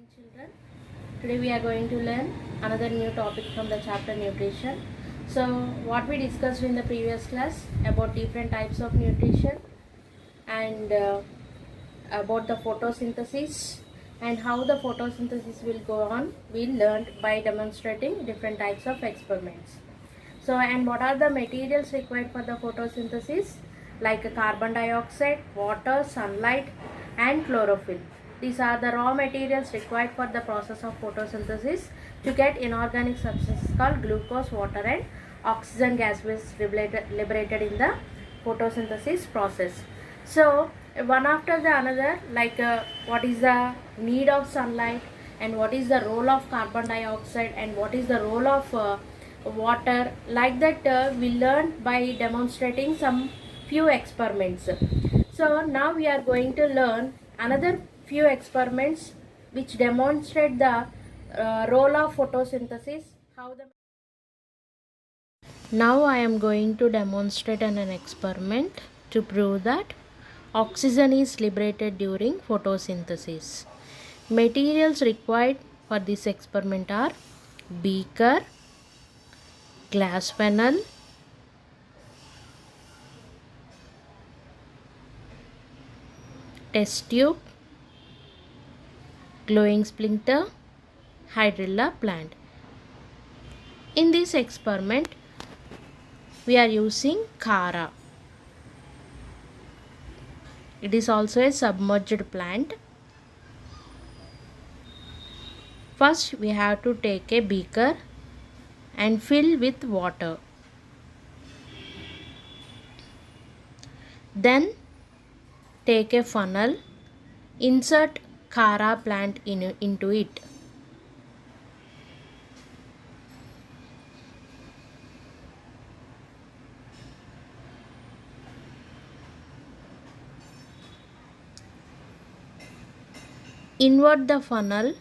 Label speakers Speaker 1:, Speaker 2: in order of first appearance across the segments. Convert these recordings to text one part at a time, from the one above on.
Speaker 1: morning, children. Today we are going to learn another new topic from the chapter nutrition. So what we discussed in the previous class about different types of nutrition and about the photosynthesis and how the photosynthesis will go on, we learned by demonstrating different types of experiments. So, and what are the materials required for the photosynthesis? Like carbon dioxide, water, sunlight and chlorophyll. These are the raw materials required for the process of photosynthesis to get inorganic substances called glucose, water and oxygen gas was liberated in the photosynthesis process. So, one after the another, like what is the need of sunlight and what is the role of carbon dioxide and what is the role of water, like that we learned by demonstrating some few experiments. So now we are going to learn another few experiments which demonstrate the role of photosynthesis. Now I am going to demonstrate an experiment to prove that oxygen is liberated during photosynthesis. Materials required for this experiment are beaker, glass funnel, test tube, glowing splinter, hydrilla plant. In this experiment, we are using Kara. It is also a submerged plant. First, we have to take a beaker and fill with water. Then, take a funnel, insert Kara plant into it. Invert the funnel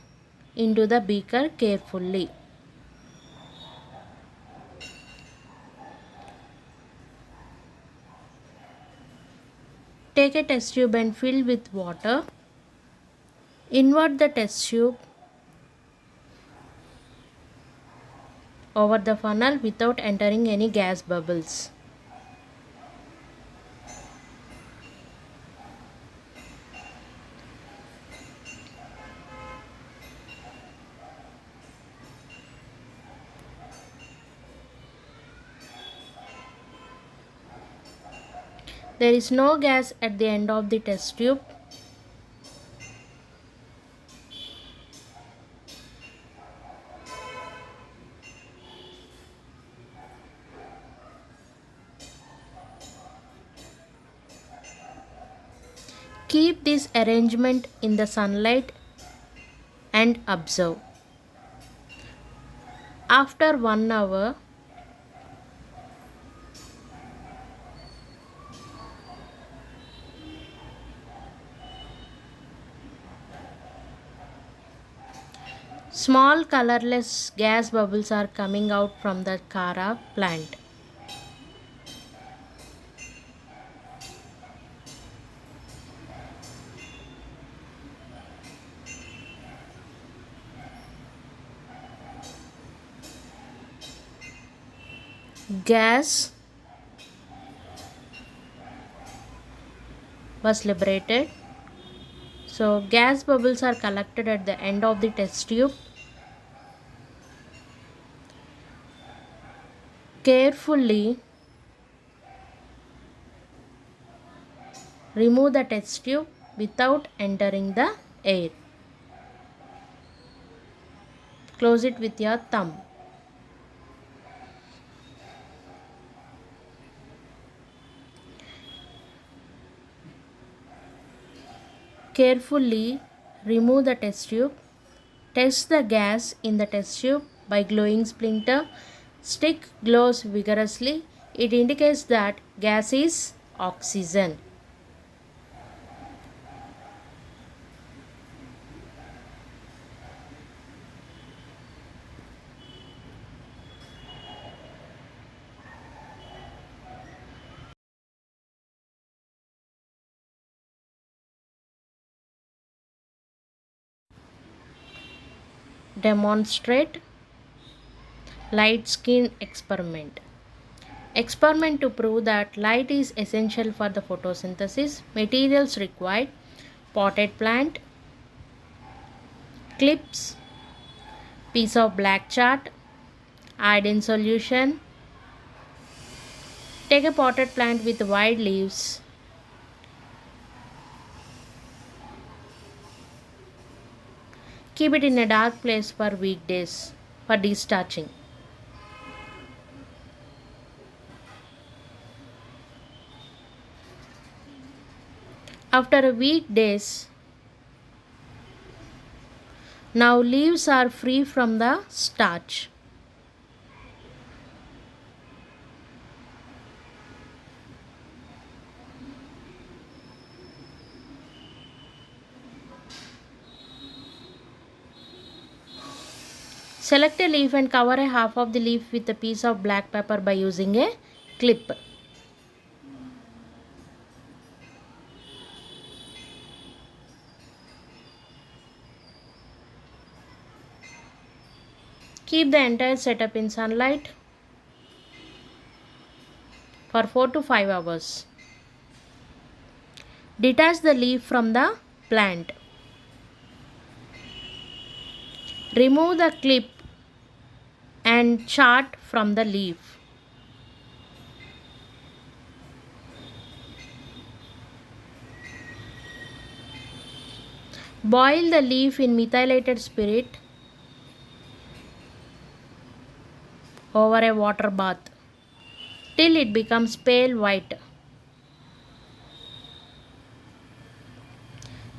Speaker 1: into the beaker carefully. Take a test tube and fill with water. Invert the test tube over the funnel without entering any gas bubbles. There is no gas at the end of the test tube. Keep this arrangement in the sunlight and observe. After 1 hour, small colorless gas bubbles are coming out from the Kara plant. Gas was liberated. So gas bubbles are collected at the end of the test tube. Carefully remove the test tube without entering the air. Close it with your thumb. Carefully remove the test tube. Test the gas in the test tube by glowing splinter. Stick glows vigorously. It indicates that gas is oxygen. demonstrate light skin experiment. Experiment to prove that light is essential for the photosynthesis. Materials required: potted plant, clips, piece of black chart, iodine solution. Take a potted plant with wide leaves. Keep it in a dark place for weekdays for destarching. After a weekdays, now leaves are free from the starch. Select a leaf and cover a half of the leaf with a piece of black pepper by using a clip. Keep the entire setup in sunlight for 4 to 5 hours. Detach the leaf from the plant. Remove the clip and chart from the leaf. Boil the leaf in methylated spirit over a water bath till it becomes pale white.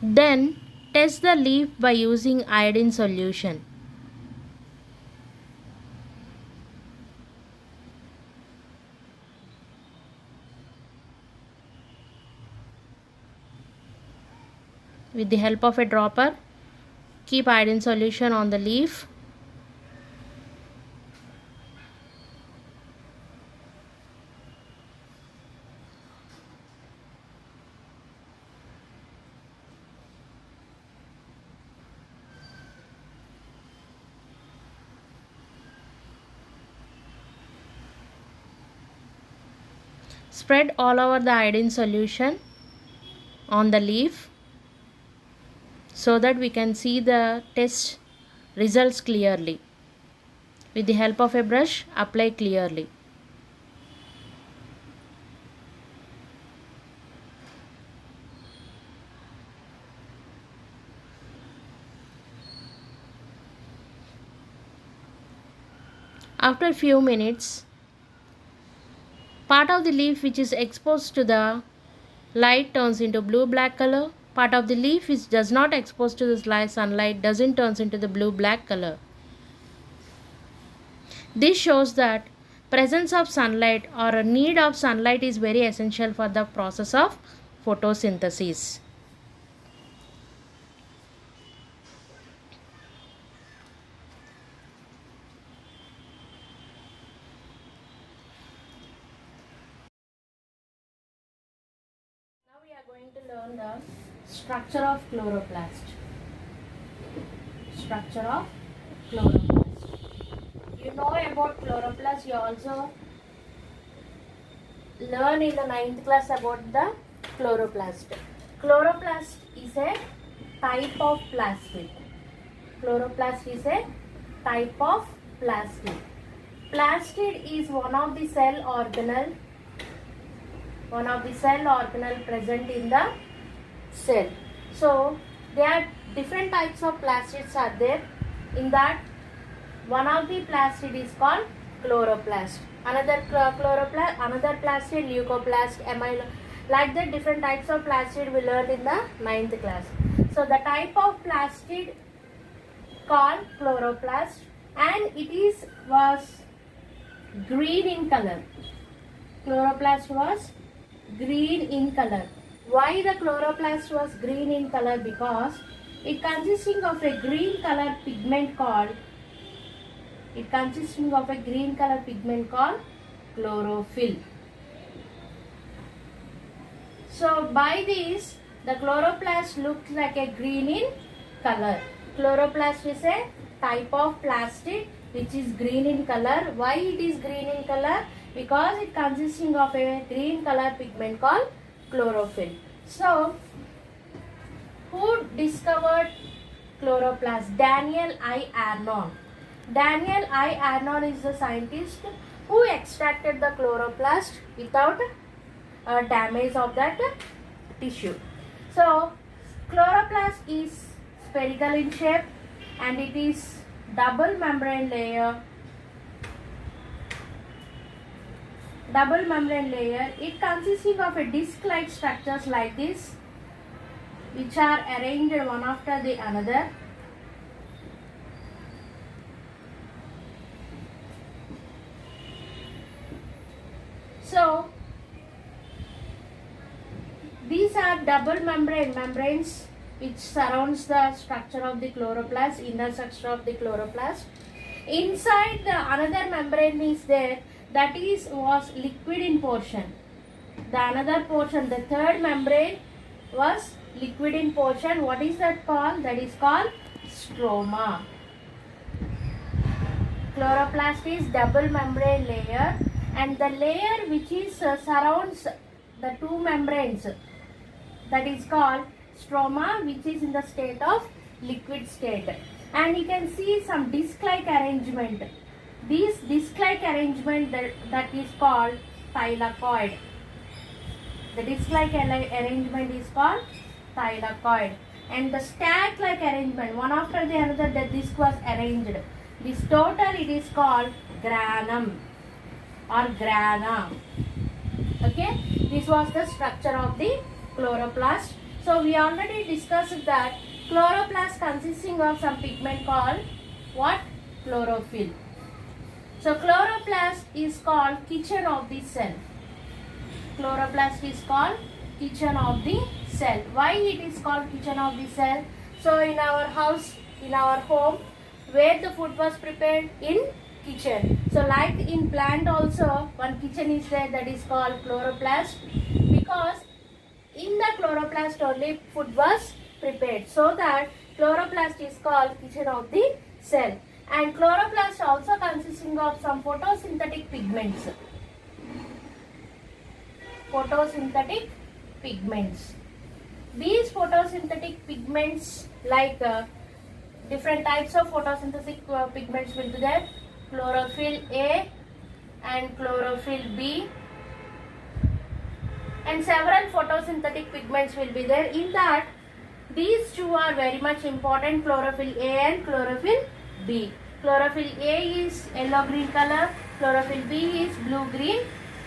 Speaker 1: Then test the leaf by using iodine solution. With the help of a dropper, keep iodine solution on the leaf. Spread all over the iodine solution on the leaf so that we can see the test results clearly. With the help of a brush, apply clearly. After a few minutes, part of the leaf which is exposed to the light turns into blue-black color. Part of the leaf which does not expose to the sunlight doesn't turns into the blue-black color. This shows that presence of sunlight or a need of sunlight is very essential for the process of photosynthesis. Now we are going to learn the structure of chloroplast. Structure of chloroplast. You know about chloroplast, you also learn in the 9th class about the chloroplast. Chloroplast is a type of plastid. Chloroplast is a type of plastid. Plastid is one of the cell organelle present in the cell. So there are different types of plastids are there. In that, one of the plastid is called chloroplast. Another plastid leucoplast, amylo. Like that, different types of plastid we learned in the 9th class. So the type of plastid called chloroplast, and it was green in color. Chloroplast was green in color. Why the chloroplast was green in color? Because it consisting of a green color pigment called chlorophyll. So by this, the chloroplast looks like a green in color. Chloroplast is a type of plastic which is green in color. Why it is green in color? Because it consisting of a green color pigment called chlorophyll. So, who discovered chloroplast? Daniel I. Arnon. Daniel I. Arnon is the scientist who extracted the chloroplast without damage of that tissue. So, chloroplast is spherical in shape and it is double membrane layer. Double membrane layer. It consisting of a disc-like structures like this, which are arranged one after the another. So, these are double membranes which surrounds the structure of the chloroplast, inner structure of the chloroplast. Inside the another membrane is there, that was liquid in portion. The another portion, the third membrane was liquid in portion. What is that called? That is called stroma. Chloroplast is double membrane layer, and the layer which is surrounds the two membranes, that is called stroma, which is in the state of liquid state. And you can see some disc-like arrangement. This disc-like arrangement that is called thylakoid. The disc-like arrangement is called thylakoid. And the stack-like arrangement, one after the another, the disc was arranged. This total it is called granum or grana. Okay, this was the structure of the chloroplast. So we already discussed that chloroplast consisting of some pigment called what? Chlorophyll. So chloroplast is called kitchen of the cell. Chloroplast is called kitchen of the cell. Why it is called kitchen of the cell? So in our house, in our home, where the food was prepared? In kitchen. So like in plant also, one kitchen is there, that is called chloroplast, because in the chloroplast only food was prepared. So that chloroplast is called kitchen of the cell. And chloroplast also consisting of some photosynthetic pigments. Photosynthetic pigments. These photosynthetic pigments, like different types of photosynthetic pigments will be there. Chlorophyll A and chlorophyll B, and several photosynthetic pigments will be there. In that, these two are very much important, chlorophyll A and chlorophyll B. Chlorophyll A is yellow green color, chlorophyll B is blue green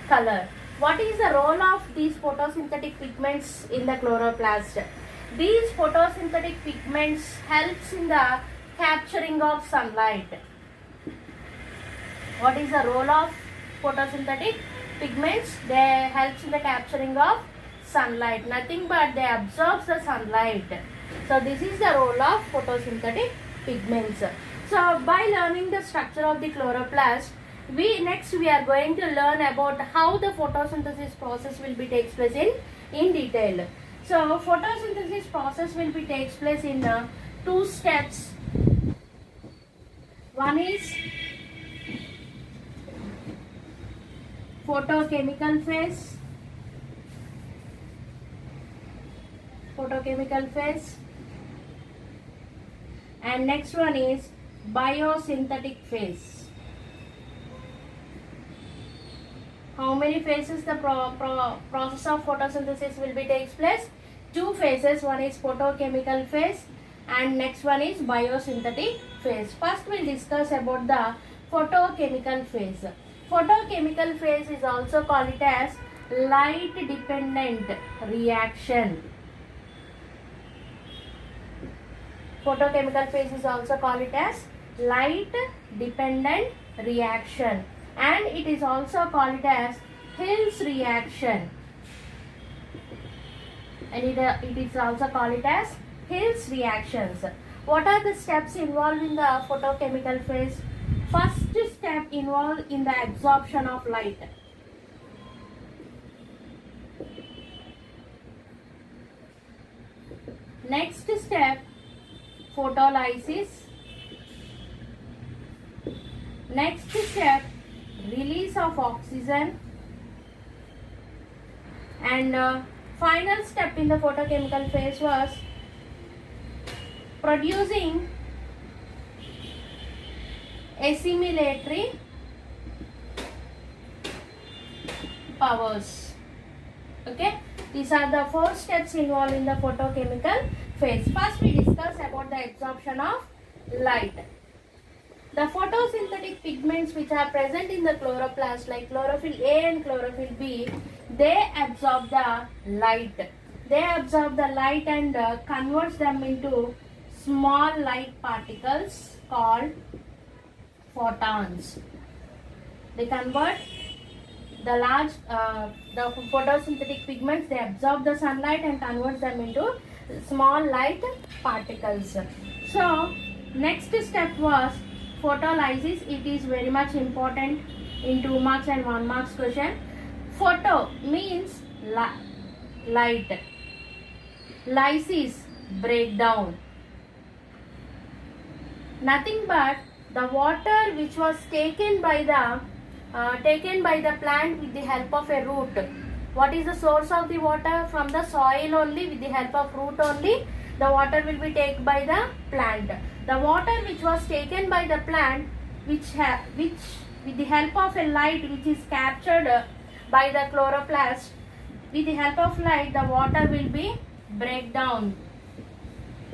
Speaker 1: color. What is the role of these photosynthetic pigments in the chloroplast? These photosynthetic pigments helps in the capturing of sunlight. What is the role of photosynthetic pigments? They helps in the capturing of sunlight. Nothing but they absorb the sunlight. So this is the role of photosynthetic pigments. So by learning the structure of the chloroplast, we are going to learn about how the photosynthesis process will be takes place in detail. So photosynthesis process will be takes place in two steps. One is photochemical phase. Photochemical phase. And next one is biosynthetic phase. How many phases the process of photosynthesis will be takes place? Two phases. One is photochemical phase and next one is biosynthetic phase. First we'll discuss about the photochemical phase. Photochemical phase is also called it as light dependent reaction. Photochemical phase is also called it as light dependent reaction, and it is also called it as Hill's reaction, and it is also called it as Hill's reactions. What are the steps involved in the photochemical phase? First step involved in the absorption of light. Next step, photolysis. Next step, release of oxygen. And final step in the photochemical phase was producing assimilatory powers. Okay, these are the 4 steps involved in the photochemical phase. First we discuss about the absorption of light. The photosynthetic pigments which are present in the chloroplast like chlorophyll A and chlorophyll B, they absorb the light. They absorb the light and converts them into small light particles called photons. They convert the photosynthetic pigments, they absorb the sunlight and convert them into small light particles. So next step was photolysis. It is very much important in 2 marks and 1 marks question. Photo means light. Lysis, breakdown. Nothing but the water which was taken by the plant with the help of a root. What is the source of the water? From the soil only, with the help of root only, the water will be taken by the plant. The water which was taken by the plant, which with the help of a light which is captured by the chloroplast, with the help of light, the water will be break down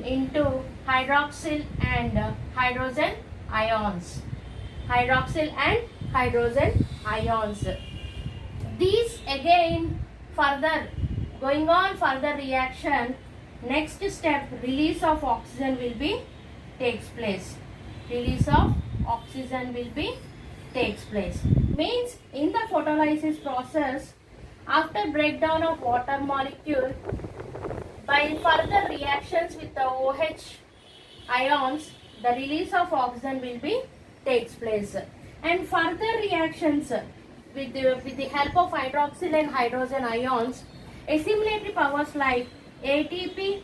Speaker 1: into hydroxyl and hydrogen ions. Hydroxyl and hydrogen ions. These again further reaction. Next step, release of oxygen will be takes place. Release of oxygen will be takes place. Means in the photolysis process, after breakdown of water molecule by further reactions with the OH ions, the release of oxygen will be takes place. And further reactions with the help of hydroxyl and hydrogen ions, assimilatory powers like ATP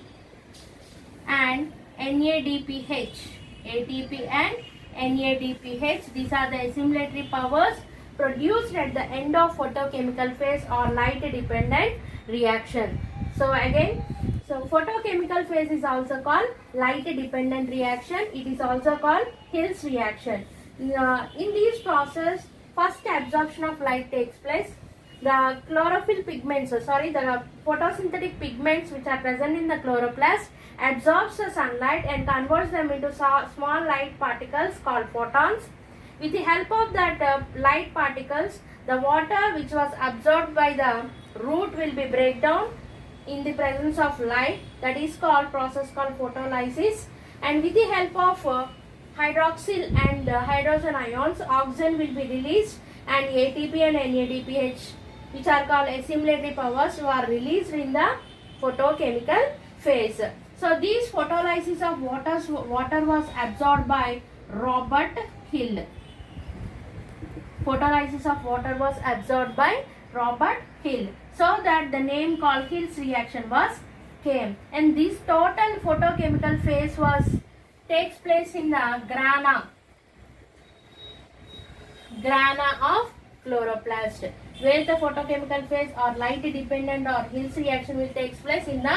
Speaker 1: and NADPH. ATP and NADPH, these are the assimilatory powers produced at the end of photochemical phase or light dependent reaction. So again, photochemical phase is also called light dependent reaction. It is also called Hill's reaction. In this process, first absorption of light takes place. The the photosynthetic pigments which are present in the chloroplast absorbs the sunlight and converts them into small light particles called photons. With the help of that light particles, the water which was absorbed by the root will be break down in the presence of light. That is process called photolysis. And with the help of hydroxyl and hydrogen ions, oxygen will be released, and ATP and NADPH, which are called assimilatory powers, are released in the photochemical phase. So these photolysis of water was absorbed by Robert Hill. Photolysis of water was absorbed by Robert Hill. So that the name called Hill's reaction was came. And this total photochemical phase takes place in the grana of chloroplast, where the photochemical phase or light dependent or Hill's reaction will take place in the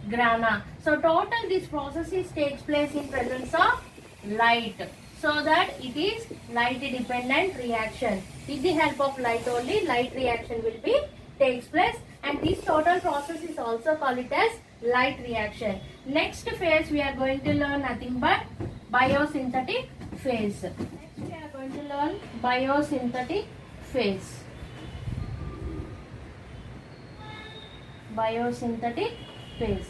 Speaker 1: grana. So total this process takes place in presence of light, so that it is light dependent reaction. With the help of light only, light reaction will be takes place, and this total process is also called it as light reaction. Next phase we are going to learn nothing but biosynthetic phase. Next we are going to learn biosynthetic phase. Biosynthetic phase.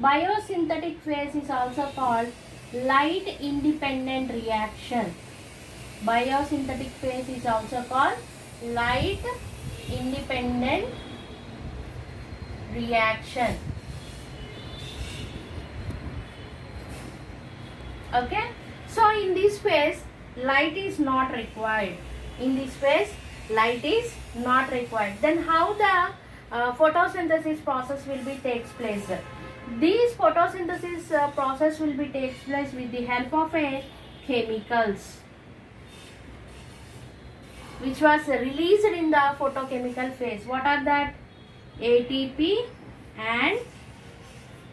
Speaker 1: Biosynthetic phase is also called light independent reaction. Biosynthetic phase is also called light independent reaction. Okay, so in this phase light is not required. In this phase light is not required. Then how the photosynthesis process will be takes place? This photosynthesis process will be takes place with the help of chemicals. which was released in the photochemical phase. What are that? ATP and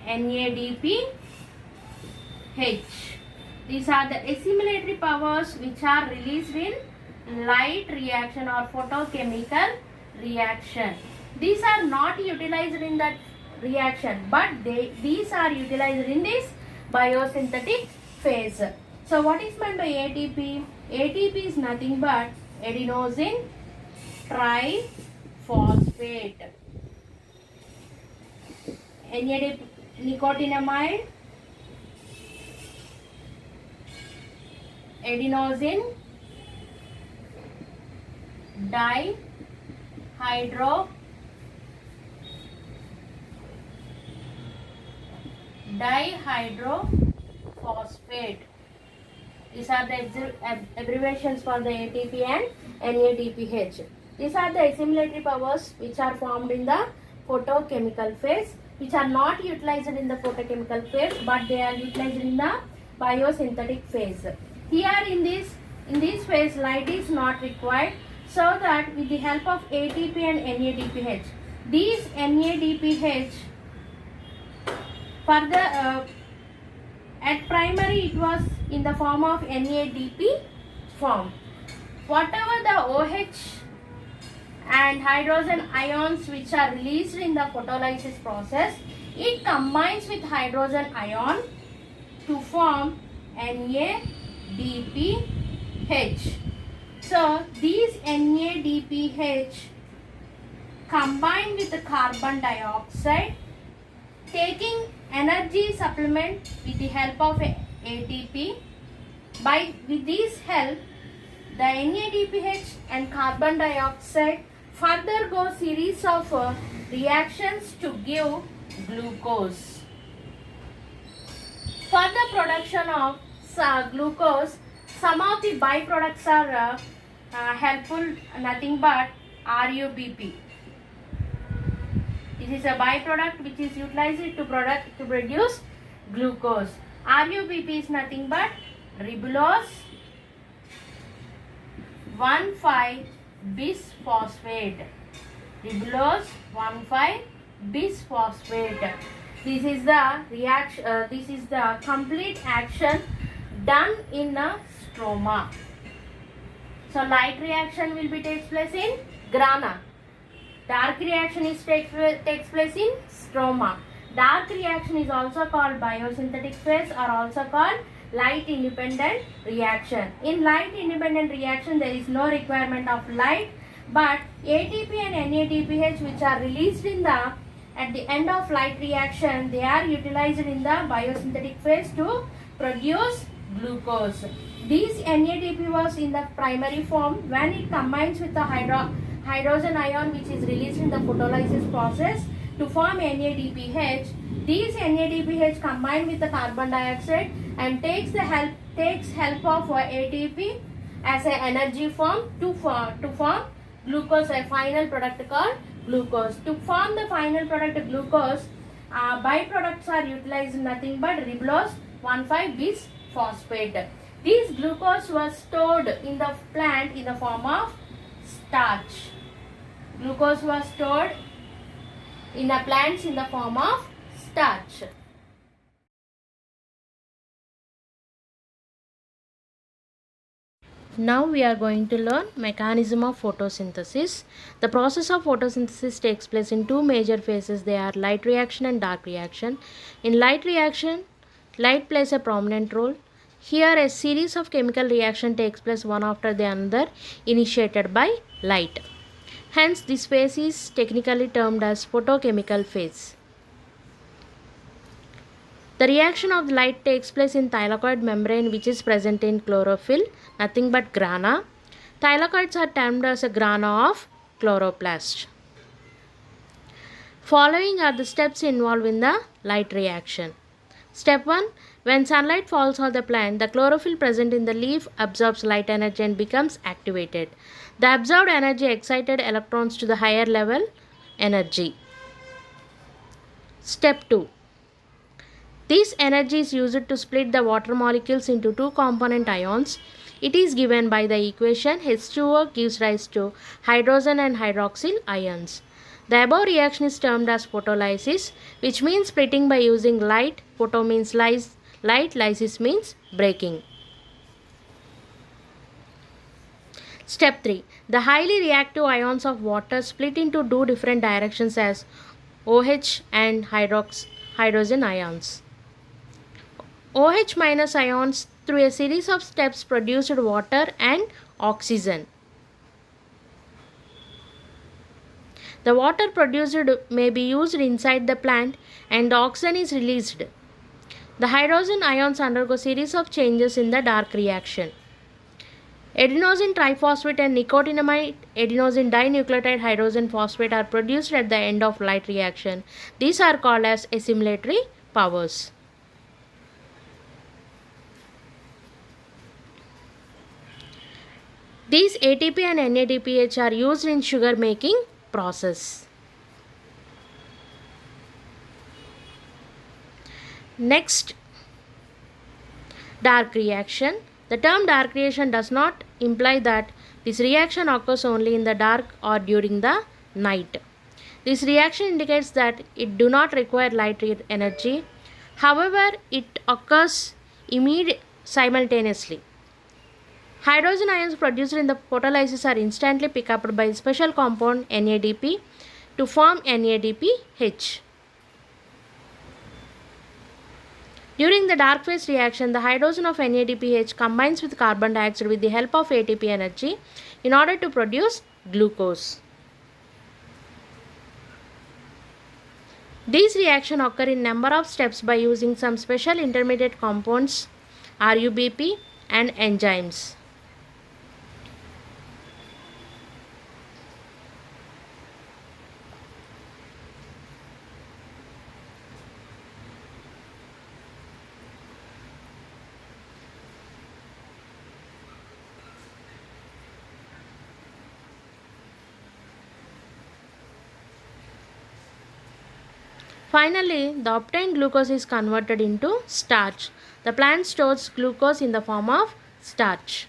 Speaker 1: NADPH. These are the assimilatory powers which are released in light reaction or photochemical reaction. These are not utilized in that reaction, but these are utilized in this biosynthetic phase. So what is meant by ATP? ATP is nothing but adenosine triphosphate. NAD nicotinamide, adenosine dihydrophosphate. These are the abbreviations for the ATP and NADPH. These are the assimilatory powers which are formed in the photochemical phase, which are not utilized in the photochemical phase, but they are utilized in the biosynthetic phase. Here in this phase, light is not required, so that with the help of ATP and NADPH, these NADPH for the at primary it was in the form of NADP form. Whatever the OH and hydrogen ions which are released in the photolysis process, it combines with hydrogen ion to form NADPH. So these NADPH combine with the carbon dioxide, taking energy supplement with the help of ATP. With this help, the NADPH and carbon dioxide further go series of reactions to give glucose. For the production of glucose, some of the byproducts are helpful, nothing but RUBP. This is a byproduct which is utilized to produce glucose. RUBP is nothing but ribulose 1,5-bisphosphate. Ribulose 1,5-bisphosphate. This is the reaction. This is the complete action done in a stroma. So light reaction will be takes place in grana. Dark reaction takes place in stroma. Dark reaction is also called biosynthetic phase, or also called light independent reaction. In light independent reaction, there is no requirement of light, but ATP and NADPH, which are released at the end of light reaction, they are utilized in the biosynthetic phase to produce glucose. This NADP was in the primary form. When it combines with the hydrogen ion which is released in the photolysis process to form NADPH, these NADPH combine with the carbon dioxide and takes help of ATP as an energy form to form glucose, a final product called glucose. To form the final product glucose, byproducts are utilized nothing but ribulose 1,5-bisphosphate. This glucose was stored in the plant in the form of starch. Glucose was stored in the plants in the form of starch. Now we are going to learn mechanism of photosynthesis. The process of photosynthesis takes place in two major phases. They are light reaction and dark reaction. In light reaction, light plays a prominent role. Here a series of chemical reaction takes place one after the another, initiated by light. Hence this phase is technically termed as photochemical phase. The reaction of light takes place in thylakoid membrane, which is present in chlorophyll, nothing but grana. Thylakoids are termed as a grana of chloroplast. Following are the steps involved in the light reaction. Step 1. When sunlight falls on the plant, the chlorophyll present in the leaf absorbs light energy and becomes activated. The absorbed energy excited electrons to the higher level energy. Step 2. This energy is used to split the water molecules into two component ions. It is given by the equation H2O gives rise to hydrogen and hydroxyl ions. The above reaction is termed as photolysis, which means splitting by using light. Photo means light, lysis means breaking. Step 3. The highly reactive ions of water split into two different directions as OH and hydrogen ions. OH minus ions through a series of steps produced water and oxygen. The water produced may be used inside the plant and the oxygen is released. The hydrogen ions undergo series of changes in the dark reaction. Adenosine triphosphate and nicotinamide adenosine dinucleotide hydrogen phosphate are produced at the end of light reaction. These are called as assimilatory powers. These ATP and NADPH are used in sugar making process. Next, dark reaction. The term dark reaction does not imply that this reaction occurs only in the dark or during the night. This reaction indicates that it do not require light energy. However, it occurs simultaneously. Hydrogen ions produced in the photolysis are instantly picked up by a special compound NADP to form NADPH. During the dark phase reaction, the hydrogen of NADPH combines with carbon dioxide with the help of ATP energy in order to produce glucose. These reactions occur in number of steps by using some special intermediate compounds, RUBP, and enzymes. Finally, the obtained glucose is converted into starch. The plant stores glucose in the form of starch.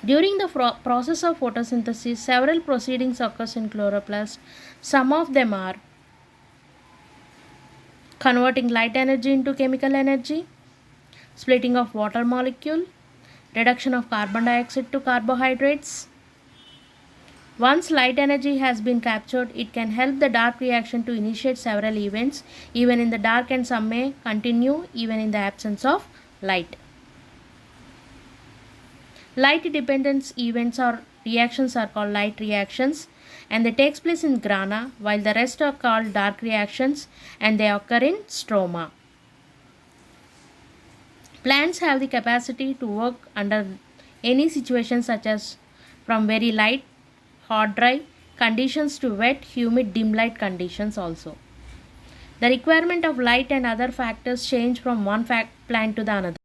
Speaker 1: During the process of photosynthesis, several proceedings occur in chloroplast. Some of them are converting light energy into chemical energy, splitting of water molecule, reduction of carbon dioxide to carbohydrates. Once light energy has been captured, it can help the dark reaction to initiate several events even in the dark, and some may continue even in the absence of light. Light dependent events or reactions are called light reactions, and they take place in grana, while the rest are called dark reactions and they occur in stroma. Plants have the capacity to work under any situation such as from very light, hot, dry conditions to wet, humid, dim light conditions also. The requirement of light and other factors change from one plant to the another.